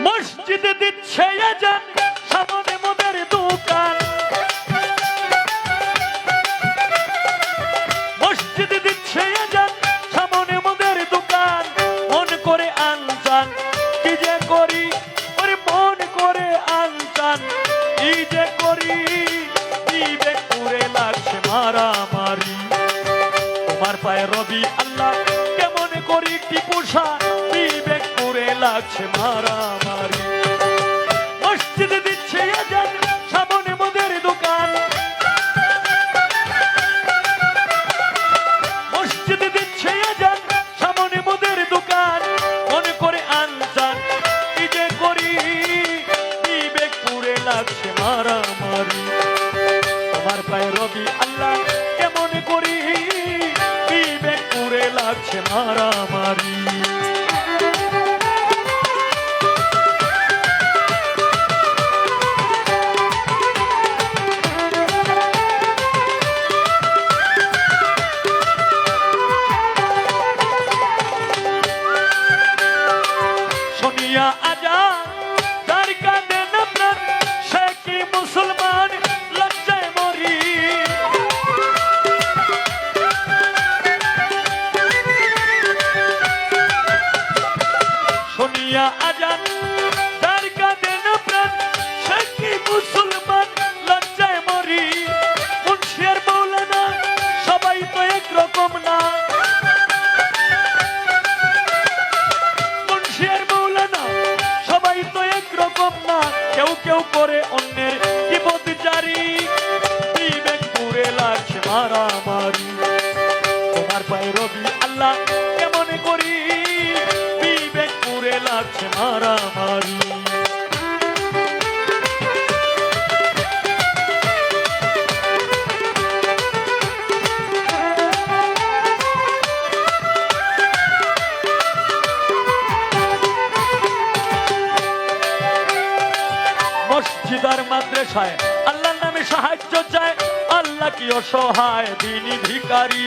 মসজিদে দিচ্ছে আজান, সামনে মোদের দোকান। মসজিদে দিচ্ছে আজান, সামনে মোদের দোকান। মন করে আনচান, কি যে করি ওরে মন করে আনচান, কি যে করি বিবেক পুরে লাগছে মারামারি। তোমার পায়ে রবি আল্লাহ কেমন করি টিপুষা, বিবেক পুরে লাগছে মারামারি। মসজিদে দিচ্ছে আজান, সামনে মোদের দোকান। মসজিদে দিচ্ছে আজান, সামনে মোদের দোকান। মনে করে আনচান, কি যে করি বিবেক পুরে লাগছে মারামারি। তোমার পায়ে রবি আল্লাহ কেমন করি বিবেক পুরে লাগছে মারামারি। শুনিয়া আজান যার কাঁদে না প্রাণ, সে কি মুসলমান লজ্জায় মরি। শুনিয়া আজান যার কাঁদে না প্রাণ, সে কি মুসলমান লজ্জায় মরি। মুন্সি আর মৌলানা সবাই তো একরকম না। মুন্সি আর মৌলানা সবাই তো একরকম না। কেউ কেউ করে অন্যের বিপদ জারি, বিবেক পুরে লাগছে মারামারি। তোমার পায়ে রবি আল্লাহ কেমন করি বিবেক পুরে লাগছে মারামারি। মসজিদ আর মাদ্রাসায় আল্লাহর নামে সাহায্য চায়, আল্লাহ কি অসহায় দিনী ভিখারি।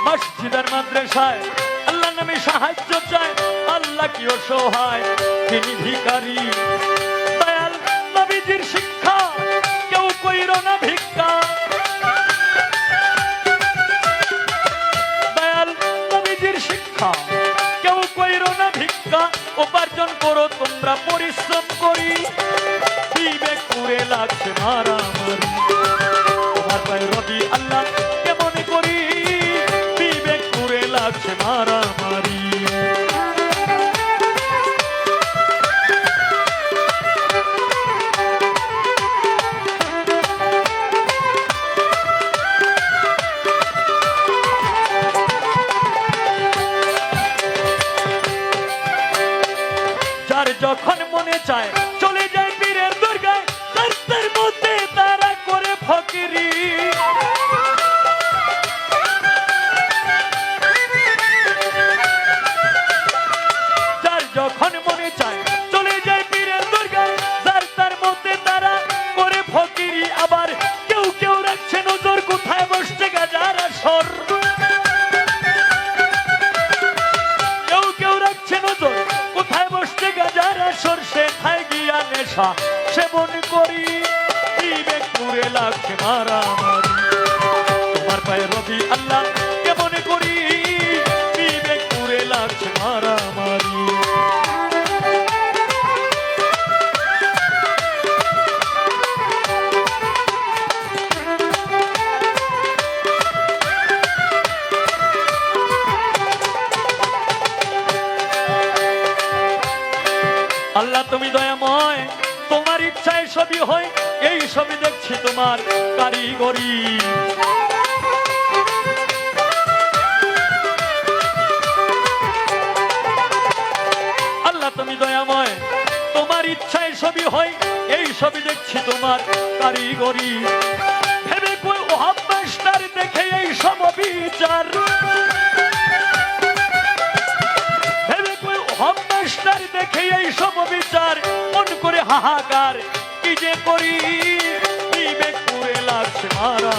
মসজিদ আর মাদ্রাসায় আল্লাহর নামে সাহায্য চায়, আল্লাহ কি অসহায় দিনী ভিখারি। দয়াল নবীজির শিক্ষা কেউ কইর না ভিক্ষা। শিক্ষা কেউ কইরো না ভিক্ষা, উপার্জন করো তোমরা পরিশ্রম করি, বিবেক পুরে লাগছে মারামারি। তোমার পায়ে রবি আল্লাহ কেমন করি বিবেক পুরে লাগছে মারামারি। যখন মনে চায় চলে যায় পীরের দরগায়, রাস্তার মধ্যে তারা করে ফকিরি। যার যখন মনে চায় চলে যায় পীরের দরগায়, রাস্তার মধ্যে তারা করে ফকিরি। আবার কেউ কেউ রাখছে নজর কোথায় বসছে গাজার আসর। কেউ কেউ রাখছে নজর কোথায় বসছে গাজার আসর, সে খায় গিয়া নেশা সেবন করি, বিবেক পুরে লাগছে মারামারি। তোমার পায়ে রবি আল্লাহ কেমন করি বিবেক পুরে লাগছে মারামারি। আল্লাহ তুমি দয়াময়, তোমার ইচ্ছায় সবই হয়, এই সবই দেখছি তোমার কারিগরি। আল্লাহ তুমি দয়াময়, তোমার ইচ্ছায় সবই হয়, এই সবই দেখছি তোমার কারিগরি। ভেবে কই ওহাব মাস্টার দেখে এই সব বিচার। ভেবে কই ওহাব মাস্টার দেখে এই সব বিচার, মন করে হাহাকার কি যে করি, বিবেক পুরে লাগছে মারা।